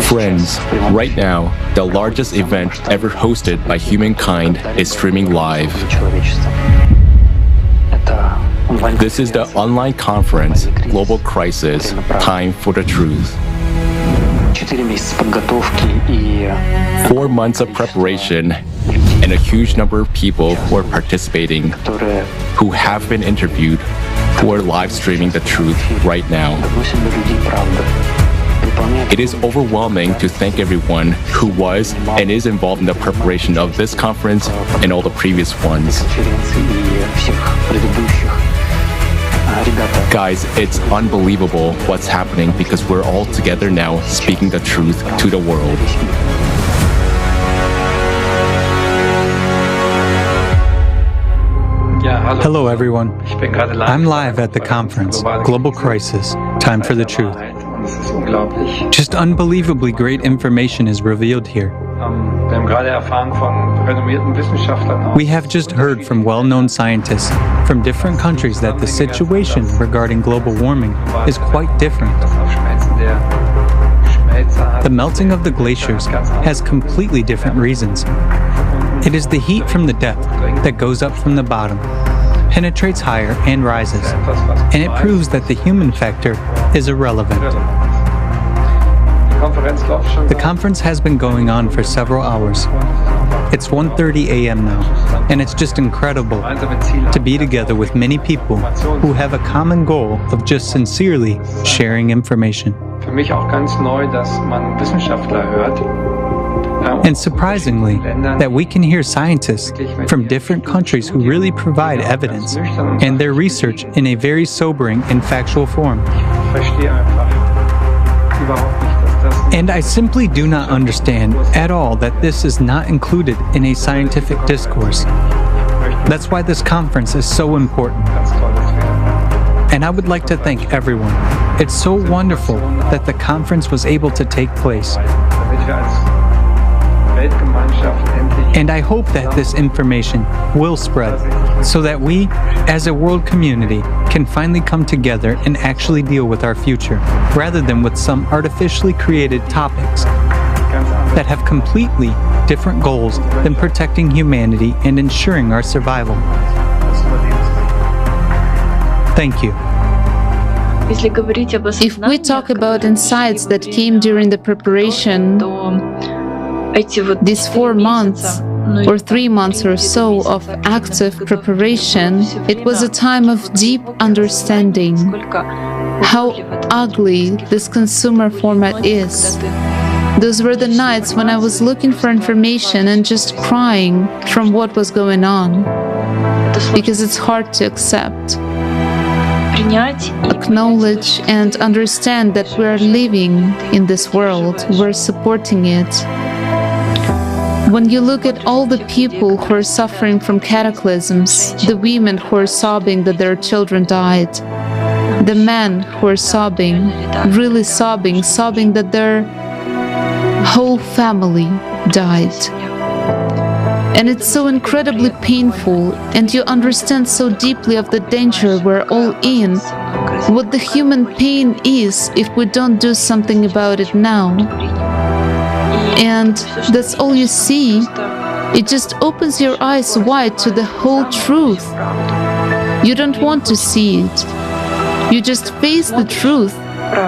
Friends, right now, the largest event ever hosted by humankind is streaming live. This is the online conference, Global Crisis, Time for the Truth. 4 months of preparation and a huge number of people who are participating, who have been interviewed, who are live streaming the truth right now. It is overwhelming to thank everyone who was and is involved in the preparation of this conference and all the previous ones. Guys, it's unbelievable what's happening because we're all together now speaking the truth to the world. Hello everyone. I'm live at the conference, Global Crisis, Time for the Truth. Just unbelievably great information is revealed here. We have just heard from well-known scientists from different countries that the situation regarding global warming is quite different. The melting of the glaciers has completely different reasons. It is the heat from the depth that goes up from the bottom, penetrates higher and rises, and it proves that the human factor is irrelevant. The conference has been going on for several hours. It's 1:30 a.m. now, and it's just incredible to be together with many people who have a common goal of just sincerely sharing information. And surprisingly, that we can hear scientists from different countries who really provide evidence and their research in a very sobering and factual form. And I simply do not understand at all that this is not included in a scientific discourse. That's why this conference is so important. And I would like to thank everyone. It's so wonderful that the conference was able to take place. And I hope that this information will spread so that we, as a world community, can finally come together and actually deal with our future, rather than with some artificially created topics that have completely different goals than protecting humanity and ensuring our survival. Thank you. If we talk about insights that came during the preparation, these 4 months or 3 months or so of active preparation, it was a time of deep understanding how ugly this consumer format is. Those were the nights when I was looking for information and just crying from what was going on, because it's hard to accept, acknowledge and understand that we're living in this world, we're supporting it. When you look at all the people who are suffering from cataclysms, the women who are sobbing that their children died, the men who are sobbing, really sobbing that their whole family died. And it's so incredibly painful, and you understand so deeply of the danger we're all in, what the human pain is if we don't do something about it now. And that's all you see. It just opens your eyes wide to the whole truth. You don't want to see it. You just face the truth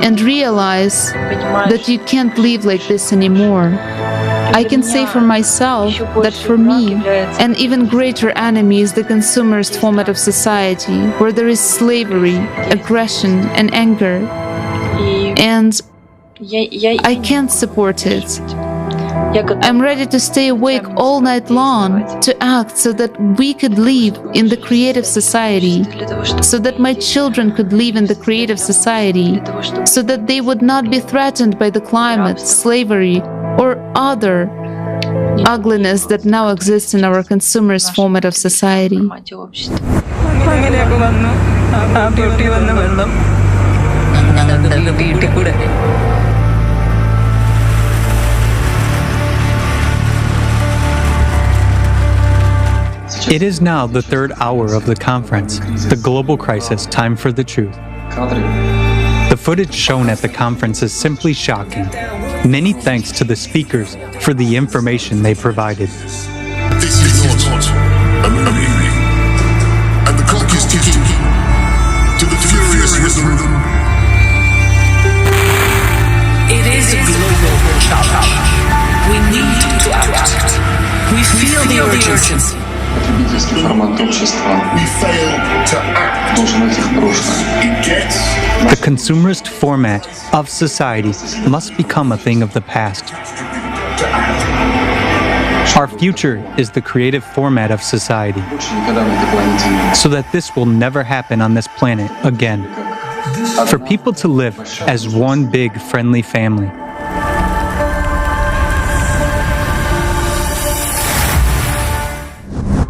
and realize that you can't live like this anymore. I can say for myself that for me, an even greater enemy is the consumerist format of society, where there is slavery, aggression, and anger. And I can't support it. I'm ready to stay awake all night long to act so that we could live in the creative society, so that my children could live in the creative society, so that they would not be threatened by the climate, slavery, or other ugliness that now exists in our consumerist format of society. It is now the 3rd hour of the conference, the Global Crisis, Time for the Truth. The footage shown at the conference is simply shocking. Many thanks to the speakers for the information they provided. This is not a movie, and the clock is ticking to the furious rhythm. It is a global challenge. We need to act. We feel the urgency. Потребительский формат общества We fail to act. должен уйти в прошлое. It gets The consumerist format of society must become a thing of the past. Our future is the creative format of society, Больше никогда на этой планете не so that this will never happen on this planet again. For people to live as one big friendly family.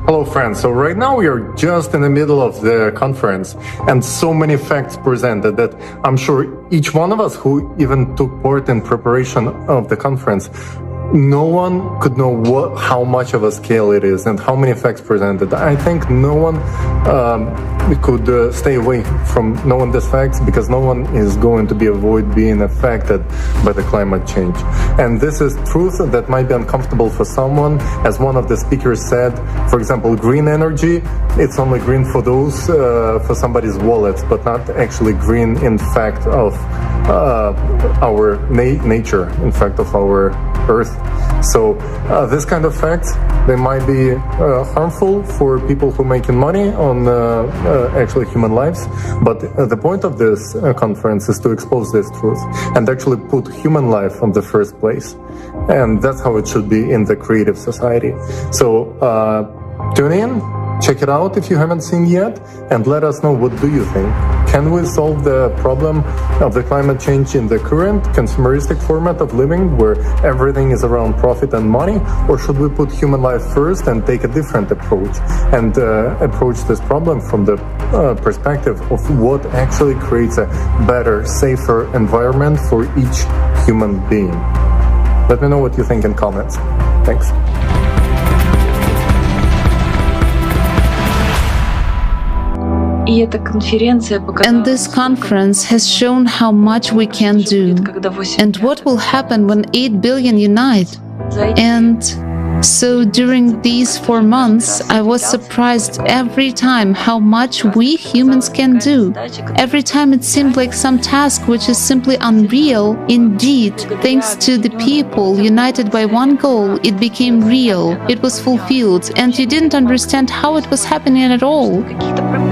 Hello friends, so right now we are just in the middle of the conference and so many facts presented that I'm sure each one of us who even took part in preparation of the conference, no one could know how much of a scale it is and how many facts presented. I think no one could stay away from knowing these facts because no one is going to avoid being affected by the climate change. And this is truth that might be uncomfortable for someone. As one of the speakers said, for example, green energy, it's only green for those, for somebody's wallets, but not actually green in fact of our nature, in fact of our Earth. So this kind of facts, they might be harmful for people who are making money on actually human lives. But the point of this conference is to expose this truth and actually put human life on the first place. And that's how it should be in the creative society. So tune in, check it out if you haven't seen yet, and let us know what do you think. Can we solve the problem of the climate change in the current consumeristic format of living where everything is around profit and money? Or should we put human life first and take a different approach and approach this problem from the perspective of what actually creates a better, safer environment for each human being? Let me know what you think in comments. Thanks. And this conference has shown how much we can do and what will happen when 8 billion unite. And so during these 4 months, I was surprised every time how much we humans can do. Every time it seemed like some task which is simply unreal. Indeed, thanks to the people united by one goal, it became real, it was fulfilled, and you didn't understand how it was happening at all.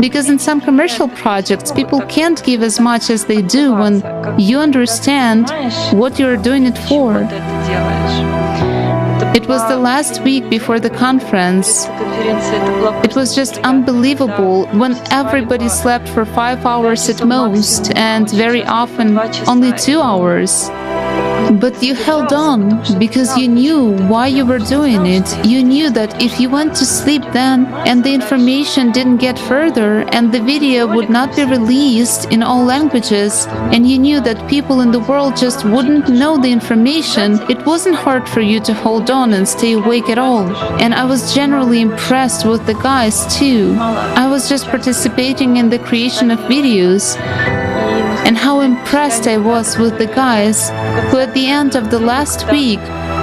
Because in some commercial projects, people can't give as much as they do when you understand what you're doing it for. It was the last week before the conference. It was just unbelievable when everybody slept for 5 hours at most, and very often only 2 hours. But you held on because you knew why you were doing it. You knew that if you went to sleep then and the information didn't get further and the video would not be released in all languages, and you knew that people in the world just wouldn't know the information, it wasn't hard for you to hold on and stay awake at all. And I was generally impressed with the guys too. I was just participating in the creation of videos. And how impressed I was with the guys who at the end of the last week,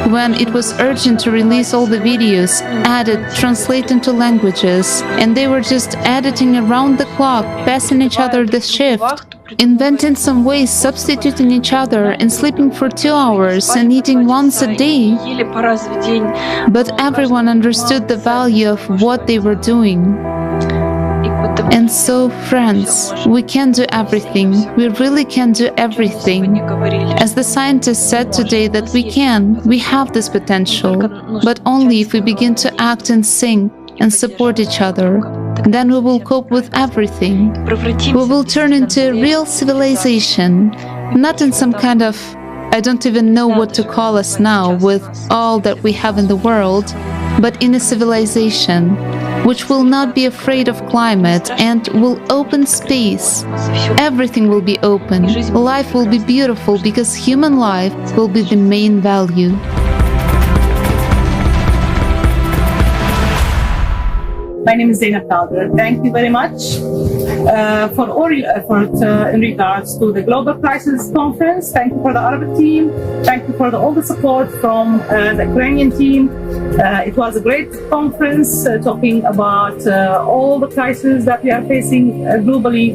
when it was urgent to release all the videos, translate into languages, and they were just editing around the clock, passing each other the shift, inventing some ways, substituting each other, and sleeping for 2 hours and eating once a day. But everyone understood the value of what they were doing. And so, friends, we can do everything. We really can do everything. As the scientists said today that we have this potential, but only if we begin to act in sync and support each other. Then we will cope with everything. We will turn into a real civilization, not in some kind of, I don't even know what to call us now with all that we have in the world, but in a civilization which will not be afraid of climate and will open space. Everything will be open. Life will be beautiful because human life will be the main value. My name is Zeynep Kaldır. Thank you very much for all your effort in regards to the Global Crisis Conference. Thank you for the Arabic team. Thank you for all the support from the Ukrainian team. It was a great conference talking about all the crises that we are facing globally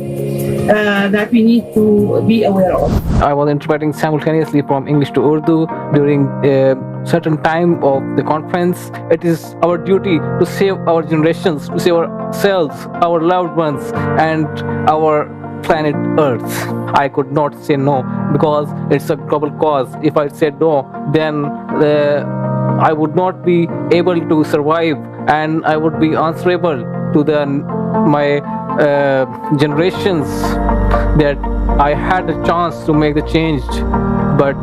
that we need to be aware of. I was interpreting simultaneously from English to Urdu during a certain time of the conference. It is our duty to save our generations, to save ourselves, our loved ones, and our planet Earth. I could not say no because it's a global cause. If I said no, then I would not be able to survive, and I would be answerable to my generations that I had a chance to make the change, but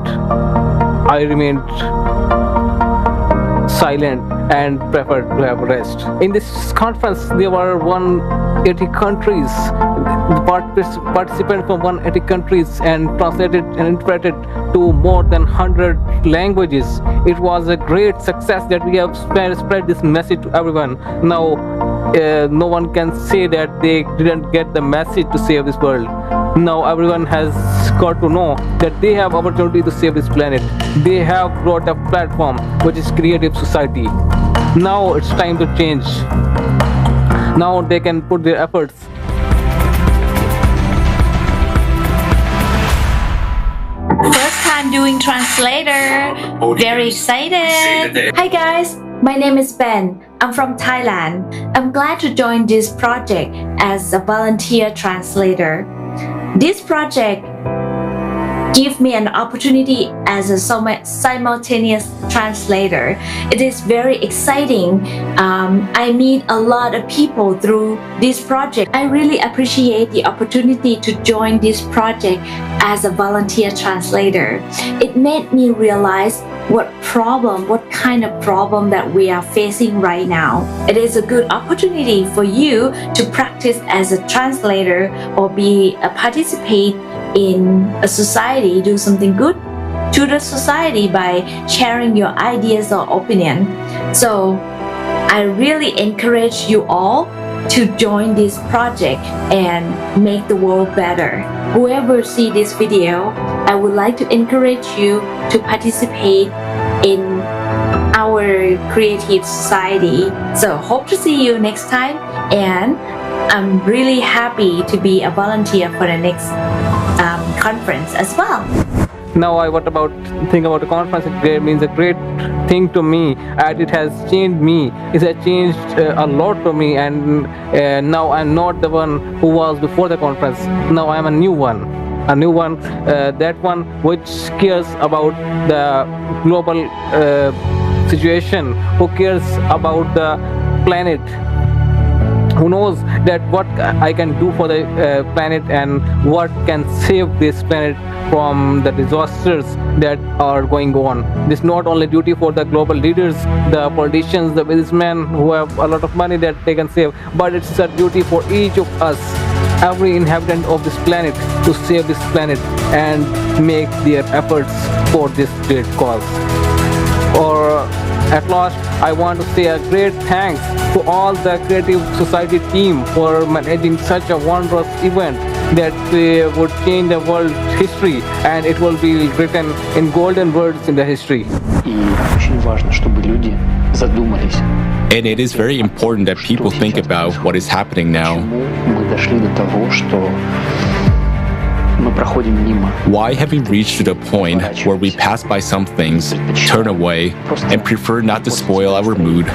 I remained silent and preferred to have rest. In this conference, there were 180 countries, participants from 180 countries, and translated and interpreted to more than 100 languages. It was a great success that we have spread this message to everyone. Now, no one can say that they didn't get the message to save this world. Now everyone has got to know that they have opportunity to save this planet. They have brought a platform which is creative society. Now it's time to change. Now they can put their efforts. First time doing translator. Very excited. Hi guys, my name is Ben. I'm from Thailand. I'm glad to join this project as a volunteer translator. This project gives me an opportunity as a simultaneous translator. It is very exciting. I meet a lot of people through this project. I really appreciate the opportunity to join this project as a volunteer translator. It made me realize what kind of problem that we are facing right now. It is a good opportunity for you to practice as a translator or participate in a society, do something good to the society by sharing your ideas or opinion. So I really encourage you all to join this project and make the world better. Whoever see this video, I would like to encourage you to participate in our creative society. So hope to see you next time, and I'm really happy to be a volunteer for the next conference as well. Now I think about the conference. It means a great thing to me, and it has changed me. It has changed a lot to me, and now I'm not the one who was before the conference. Now I'm a new one, that one which cares about the global situation, who cares about the planet, who knows that what I can do for the planet and what can save this planet from the disasters that are going on. This is not only duty for the global leaders, the politicians, the businessmen who have a lot of money that they can save, but it's a duty for each of us, every inhabitant of this planet, to save this planet and make their efforts for this great cause. Or at last, I want to say a great thanks to all the Creative Society team for managing such a wondrous event that would change the world history, and it will be written in golden words in the history. And it is very important that people think about what is happening now. Why have we reached to the point where we pass by some things, turn away, and prefer not to spoil our mood,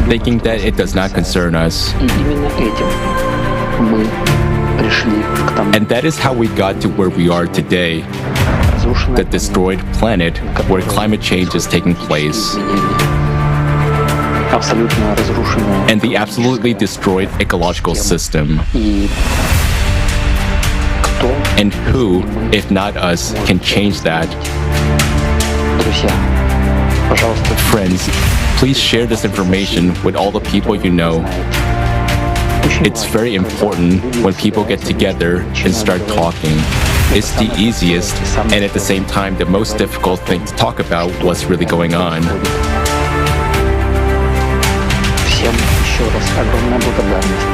thinking that it does not concern us? And that is how we got to where we are today, the destroyed planet where climate change is taking place, and the absolutely destroyed ecological system. And who, if not us, can change that? Friends, please share this information with all the people you know. It's very important when people get together and start talking. It's the easiest and at the same time the most difficult thing to talk about what's really going on.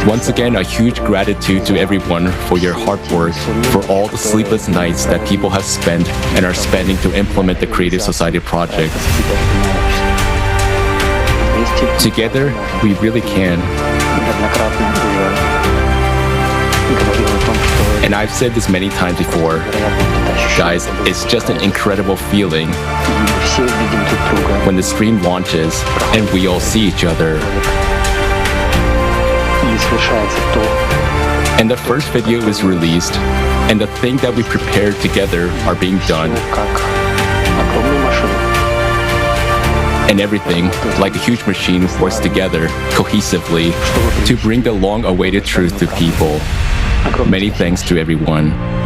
Once again, a huge gratitude to everyone for your hard work, for all the sleepless nights that people have spent and are spending to implement the Creative Society project. Together, we really can. And I've said this many times before, guys, it's just an incredible feeling when the stream launches and we all see each other. And the first video is released, and the things that we prepared together are being done. And everything, like a huge machine, works together cohesively to bring the long-awaited truth to people. Many thanks to everyone.